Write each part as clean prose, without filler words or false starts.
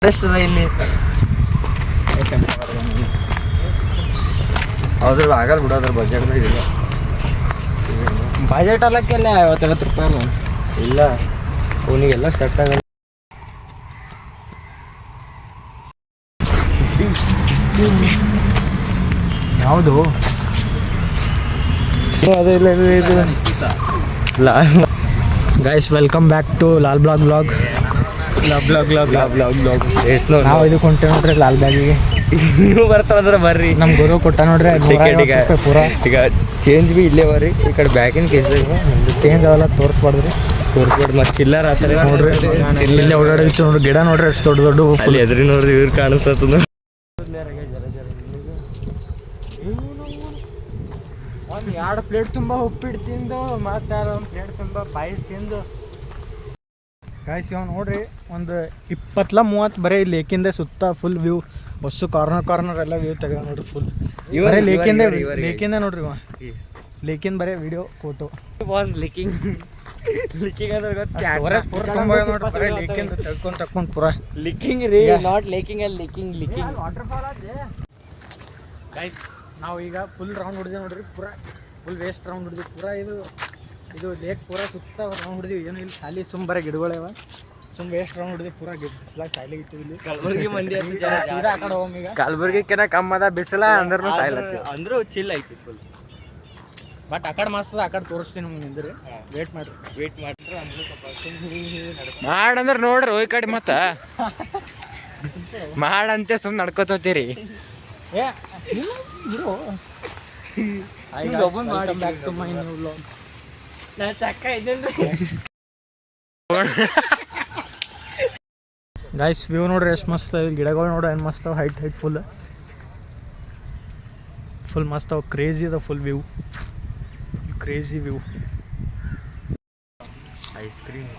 ಇಲ್ಲಿ ಅದ್ರ ಆಗಲ್ಲ ಬಿಡೋದ್ರ ಬಜೆಟ್ನಾಗ ಇಲ್ಲ. ಬಜೆಟ್ ಅಲ್ಲಕ್ಕೆಲ್ಲ 50-50 ರೂಪಾಯಿ ಇಲ್ಲ, ಅವನಿಗೆಲ್ಲ ಸೆಟ್ ಆಗಲ್ಲ. ಯಾವುದು guys, welcome back to Lal blog blog. ನಾವು ಇದಕ್ಕೆ ಹೊಂಟೇವೆ ನೋಡ್ರಿ ಲಾಲ್ ಬ್ಯಾಗಿಗೆ. ನೀವು ಬರ್ತಾವಂದ್ರೆ ಬರ್ರಿ. ನಮ್ಮ ಗುರು ಕೊಟ್ಟ ನೋಡ್ರಿ ಪೂರ. ಈಗ ಚೇಂಜ್ ಬಿ ಇಲ್ಲೇ ಬರ್ರಿ. ಈ ಕಡೆ ಬ್ಯಾಕಿನ ಕೇಸ್ ಚೇಂಜ್ ಅವೆಲ್ಲ ತೋರಿಸ್ಬಾರ್ದ್ರಿ. ಮತ್ತೆ ಚಿಲ್ಲರ್ ಆತರ ನೋಡ್ರಿ. ಇಲ್ಲೇ ಓಡಾಡಿತ್ತು ನೋಡ್ರಿ, ಗಿಡ ನೋಡ್ರಿ ಎಷ್ಟು ದೊಡ್ಡ ದೊಡ್ಡ. ಅಲ್ಲಿ ಎದ್ರಿ ನೋಡ್ರಿ, ಇವ್ರು ಕಾಣಿಸ್ತದ. ಒಂದು 2 ಪ್ಲೇಟ್ ತುಂಬ ಉಪ್ಪಿಟ್ಟು ತಿಂದು ಮತ್ತೆ ಒಂದು ಪ್ಲೇಟ್ ತುಂಬ ಪಾಯಸ ತಿಂದು ಗಾಯ್ಸ್ ಇವ್ ನೋಡ್ರಿ. ಒಂದು 20-30 ಬರೀ ಲೇಕಿಂದ ಸುತ್ತ ಫುಲ್ ವ್ಯೂ. ಬಸ್ಸು ಕಾರ್ನರ್ ಎಲ್ಲ ವ್ಯೂ ತೆಗೆದ ನೋಡ್ರಿ ಫುಲ್. ಬರೀ ಲೇಕಿಂದ ನೋಡ್ರಿ ಲೇಕಿಂದ ಬರೀ ವಿಡಿಯೋ ಫೋಟೋ ವಾಸ್ ಲಿಕ್ಕಿಂಗ್ ಅಂದ್ರೆ ತಕ್ಕೊಂಡ್ ಪೂರ ಲಿಕ್ಕಿಂಗ್ ರೀ, ನಾಟ್ ಲೇಕಿಂಗ್ ಅಲ್ಲಿ ಲಿಕ್ಕಿಂಗ್ ವಾಟರ್ಫಾಲ್ ಗೈಸ್. ನಾವು ಈಗ ಫುಲ್ ರೌಂಡ್ ಹೊಡೆದೇವೆ ನೋಡ್ರಿ, ಪೂರ ಫುಲ್ ವೇಸ್ಟ್ ರೌಂಡ್ ಹೊಡೆದ್ವಿ. ಪೂರ ಇದು ಲೇಕ್ ಪೂರ ಸುತ್ತ ರೌಂಡ್ ಹೊಡೆದಿವಿ. ಏನು ಇಲ್ಲಿ ಖಾಲಿ ಬರೀ ಗಿಡಗಳವ. Waste round ಹೊಡೆದ್ವಿ. ಪೂರ ಬಿಸಿಲಾಗ ಸಾಯ್ಲಿಗಿತ್ತು ಇಲ್ಲಿ. ಕಲಬುರ್ಗಿ ಮಂದಿ ಸೀದಾ ಆ ಕಡೆ ಹೋಗಮ್ ಈಗ. ಕಲಬುರ್ಗಿಕಿನ ಕಮ್ಮದ ಬಿಸಿಲ ಅಂದ್ರೂ ಸಾಯ್ಲತ್ತಿ, ಅಂದ್ರೂ ಚಿಲ್ ಐತಿ ಫುಲ್. ಬಟ್ ಆ ಕಡೆ ಮಸ್ತದ, ಆ ಕಡೆ ತೋರಿಸ್ತೀನಿ ನಿಮ್ಗೆ. ನಿಂದ್ರಿ, ವೇಟ್ ಮಾಡ್ರಿ ಮಾಡಂದ್ರೆ ನೋಡ್ರಿ ಈ ಕಡೆ. ಮತ್ತ ಮಾಡಂತೆ ಸುಮ್ಮನೆ ನಡ್ಕೋತೀರಿ. ಗೈಸ್ ವ್ಯೂ ನೋಡ್ರಿ ಎಷ್ಟು ಮಸ್ತ್. ಗಿಡಗಳು ನೋಡ್ರಿ ಏನು ಮಸ್ತ್. ಹೈಟ್ ಫುಲ್ ಮಸ್ತ್ ಅವ. ಕ್ರೇಜಿ ಅದ full view, crazy view. Ice cream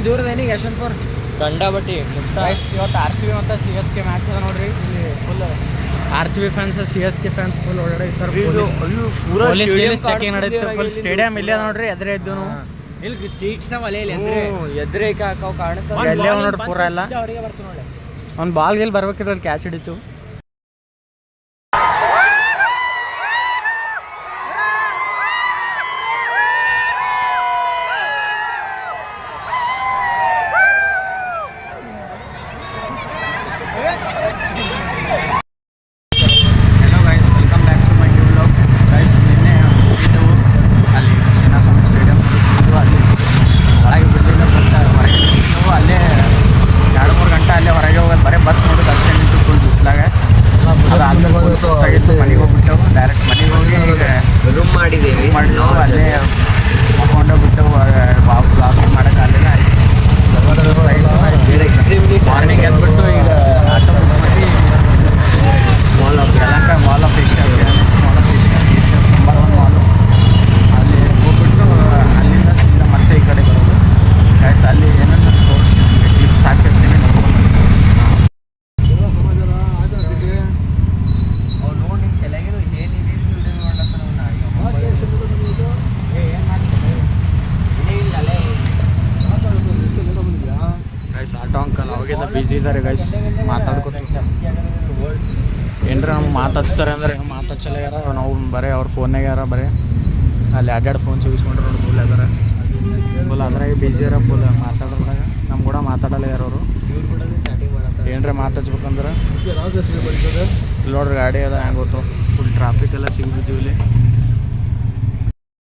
ದೂರದೇನಿ ಯಶವಂತಪುರ ಗಂಡಾಬಟ್ಟಿ. ಇವತ್ತು RCB ಮತ್ತು CSK ಮ್ಯಾಚ್ ಅದ ನೋಡ್ರಿ. ಇಲ್ಲಿ full RCB fans, CSK fans full ಓಡಾಡಿರ್ತಾರೆ. ಪೊಲೀಸ್ ಚೆಕಿಂಗ್ ನಡೀತಾರೆ. ಫುಲ್ ಸ್ಟೇಡಿಯಂ ಇಲ್ಲೇ ಅದ ನೋಡ್ರಿ. ಎದುರೇ ಇದ್ದು ಇಲ್ಲಿ ಸೀಟ್ಸ್ ಎದ್ರೆ ಕಾಣಿಸ್ತಾರೆ. ಎಲ್ಲೇ ನೋಡ್ರಿ ಪೂರ ಎಲ್ಲ. ಒಂದು ಬಾಲ್ ಗೆಲ್ ಬರ್ಬೇಕಿದ್ರೆ ಅಲ್ಲಿ ಕ್ಯಾಚ್ ಹಿಡಿತು. ಮನೆಗೆ ಹೋಗ್ಬಿಟ್ಟೆವು, ಡೈರೆಕ್ಟ್ ಮನೆಗೆ ಹೋಗಿ ರೂಮ್ ಮಾಡಿದ್ದೇವೆ. ಅಲ್ಲೇ ಮಕ್ಕೊಂಡೋಗ್ಬಿಟ್ಟು ಬ್ಲಾಗಿಂಗ್ ಮಾಡೋಕ್ಕಾಗಲಿಲ್ಲ. ಮಾರ್ನಿಂಗ್ ಎದ್ಬಿಟ್ಟು ಈಗ ಆಟೋ ಬುಕ್ ಮಾಡಿ ಮಾಲ್ ಆಫ್ ಏಷ್ಯಾ ನಂಬರ್ 1 ಮಾಲು ಅಲ್ಲಿ ಹೋಗ್ಬಿಟ್ಟು ಅಲ್ಲಿಂದ ಸೀದಾ ಮತ್ತೆ ಈ ಕಡೆ ಬರೋದು. ಗೈಸ್ ಅಲ್ಲಿ ಏನನ್ನ ತೋರಿಸ್ತೀನಿ, ಕ್ಲಿಪ್ಸ್ ಹಾಕಿರ್ತೀನಿ, ನೋಡ್ಕೊಂಡು ಆಟೋ ಅಂಕಲ್ ಅವಾಗಿಂದ ಬಿಸಿ ಇದ್ದಾರೆ ಗೈಸ್. ಮಾತಾಡ್ಕೊತ ಏನರ ನಮ್ಗೆ ಮಾತಾಡ್ತಾರೆ ಅಂದರೆ ಮಾತಾಡ್ಸಲ್ಲ ಯಾರ. ನಾವು ಬರೀ ಅವ್ರ ಫೋನ್ನಾಗ ಯಾರ ಬರೀ ಅಲ್ಲಿ ಅಡ್ಡಾಡು ಫೋನ್ ಸಿಗಿಸ್ಕೊಂಡ್ರೆ ನೋಡಿ ಫುಲ್ ಅದಾರ. ಫುಲ್ ಅದ್ರಾಗ ಬಿಸಿ ಇರೋ ಫುಲ್ ಮಾತಾಡೋದ್ರಾಗ. ನಮ್ಮ ಕೂಡ ಮಾತಾಡಲ್ಲ ಯಾರವರು. ಏನರ ಮಾತು ಹಚ್ಬೇಕಂದ್ರೆ ಇಲ್ಲಿ ನೋಡ್ರಿ ಗಾಡಿ ಎಲ್ಲ ಹೆಂಗೆ ಗೊತ್ತು ಫುಲ್ ಟ್ರಾಫಿಕ್ ಎಲ್ಲ ಸಿಗ್ಬಿದ್ದೀವಿ ಇಲ್ಲಿ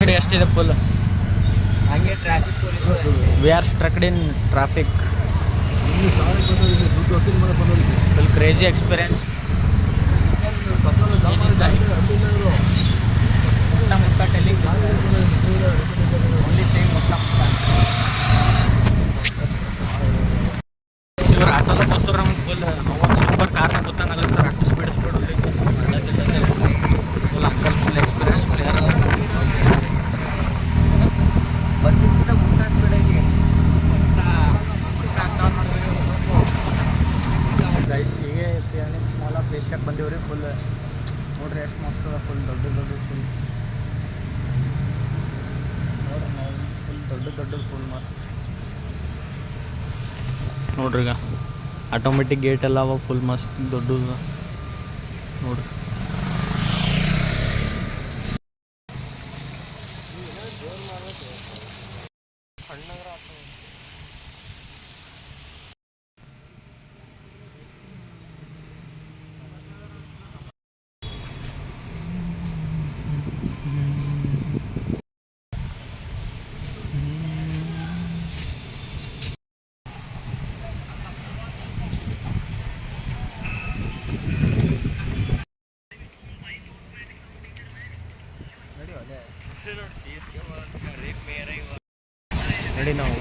ಗಾಡಿ ಎಷ್ಟಿದೆ ಫುಲ್ ಹಂಗೆ traffic police we are struck in traffic full crazy experience ಇವ್ರು ಆಟೋದ ಗೊತ್ತವ್ರು ನಮ್ಗೆ ಫುಲ್ ಸೂಪರ್ ಕಾರ್ನ ಗೊತ್ತಾಗಲತ್ತಾರ ಅಷ್ಟು speed full uncle full experience player ಬಸ್ಸಿಂದ ಮುಂದೆ ಸ್ಪೀಡ್ ಐತಿ ಗೈಸ್ ಹೀಗೆ ಸ್ಮಾಲ ಪ್ಲೇಸ್ಯಾಗ ಬಂದೀವ್ರಿ ಫುಲ್ ನೋಡ್ರಿ ಎಷ್ಟು ಮಸ್ತ್ ಅದ ಫುಲ್ ದೊಡ್ಡ ಫುಲ್ ನೋಡ್ರಿ ನಾವು ಫುಲ್ ದೊಡ್ಡ ಫುಲ್ ಮಸ್ತ್ ನೋಡ್ರಿ ಈಗ ಆಟೋಮೆಟಿಕ್ ಗೇಟ್ ಎಲ್ಲ ಅವ ಫುಲ್ ಮಸ್ತ್ ದೊಡ್ಡದು ನೋಡ್ರಿ ರೆಡಿ ನಾವು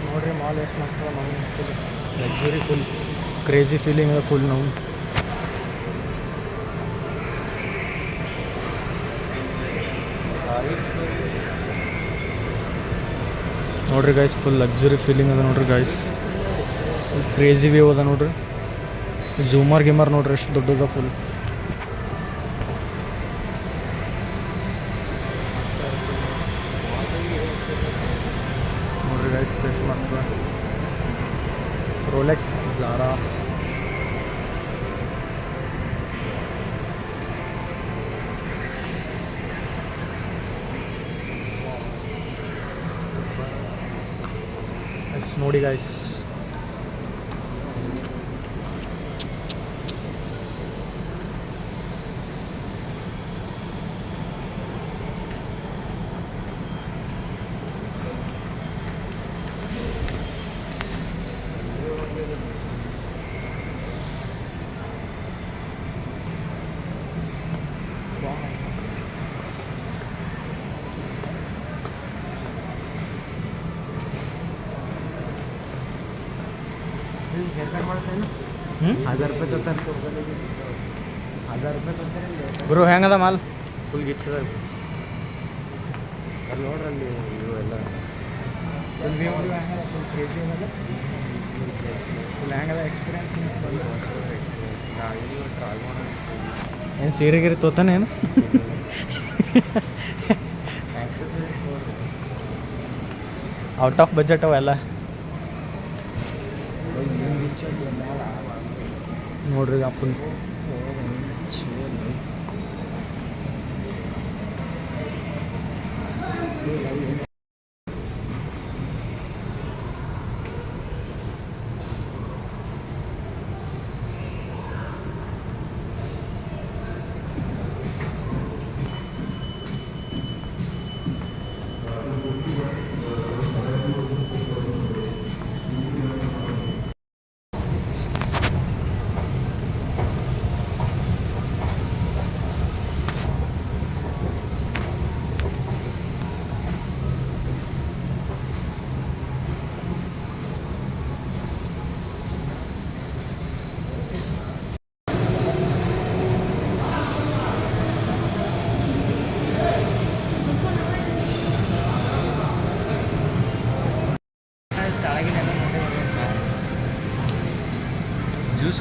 ನೋಡ್ರಿ ಮಾಲ್ ಎಷ್ಟು ಮಸ್ತ್ ಅದ ನಾವು full luxury full crazy feeling ಅದ ಫುಲ್ ನಾವು ನೋಡ್ರಿ ಗೈಸ್ ಫುಲ್ ಲಕ್ಸುರಿ ಫೀಲಿಂಗ್ ಅದ ನೋಡ್ರಿ ಗೈಸ್ ಫುಲ್ ಕ್ರೇಜಿ ವ್ಯೂ ಅದ ನೋಡ್ರಿ ಝೂಮರ್ ಗಿಮರ್ ನೋಡ್ರಿ ಎಷ್ಟು ದೊಡ್ಡದ ಫುಲ್ ನೋಡ್ರಿ ಗೈಸ್ ಎಷ್ಟು ಮಸ್ತ್ ರೋಲೆಕ್ಸ್ ಝಾರಾ ನೋಡಿ ಗೈಸ್ ₹1000 ಗುರು ಹೆಂಗದ ಮಾಲ್ ಫುಲ್ ಗಿಚ್ಚದ ಅಲ್ಲಿ ನೋಡ್ರಲ್ಲಿ ಇವು ಎಲ್ಲ ಫುಲ್ ವ್ಯೂ ಫುಲ್ ಕ್ರೇಜಿ ಅದ ಫುಲ್ ಹೆಂಗದ ಎಕ್ಸ್ಪೀರಿಯನ್ಸ್ ಎಕ್ಸ್ಪೀರಿಯನ್ಸ್ ಗಾಡಿ ಟ್ರಾವೆಲ್ ಮಾಡೋದು ಏನು ಸೀರೆ ಗಿರಿ ತೋತಾನೆ ಏನು ಔಟ್ ಆಫ್ ಬಜೆಟ್ ಅವೆಲ್ಲ ನೋಡ್ರಿ ಫುಲ್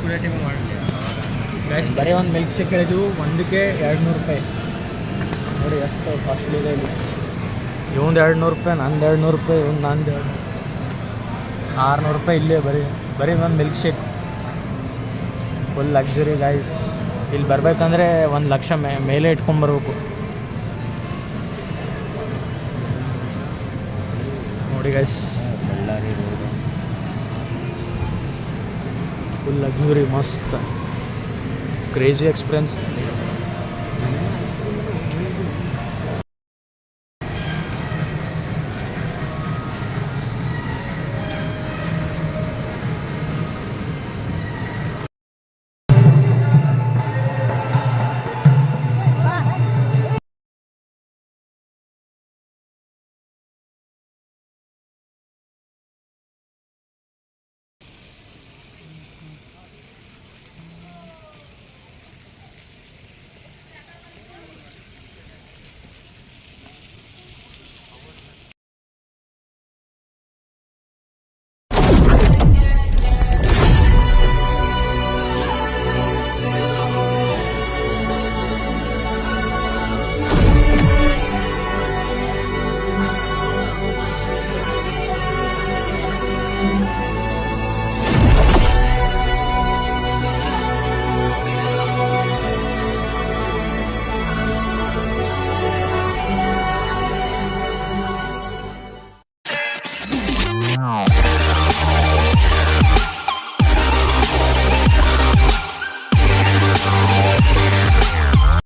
ಕುಡಿಯೋ ಮಾಡಲಿ ಗೈಸ್ ಬರೀ ಒಂದು ಮಿಲ್ಕ್ ಶೇಕ್ ಹೇಳಿದ್ವು ಒಂದಕ್ಕೆ 200 ರೂಪಾಯಿ. ನೋಡಿ ಎಷ್ಟು ಕಾಸ್ಟ್ಲಿ ಇದೆ ಇಲ್ಲಿ. ಇವಂದು 200 ರೂಪಾಯಿ, ನಂದು 200 ರೂಪಾಯಿ, ಇವ್ನು ನಂದು 600 ರೂಪಾಯಿ ಇಲ್ಲೇ ಬರೀ ಒಂದು milkshake. Full luxury guys. ಇಲ್ಲಿ ಬರ್ಬೇಕಂದ್ರೆ 1 ಲಕ್ಷ ಮೇಲೆ ಇಟ್ಕೊಂಬರ್ಬೇಕು. ನೋಡಿ guys, Ballari road full luxury ಮಸ್ತ್ ಕ್ರೇಜಿ ಎಕ್ಸ್ಪೀರಿಯನ್ಸ್.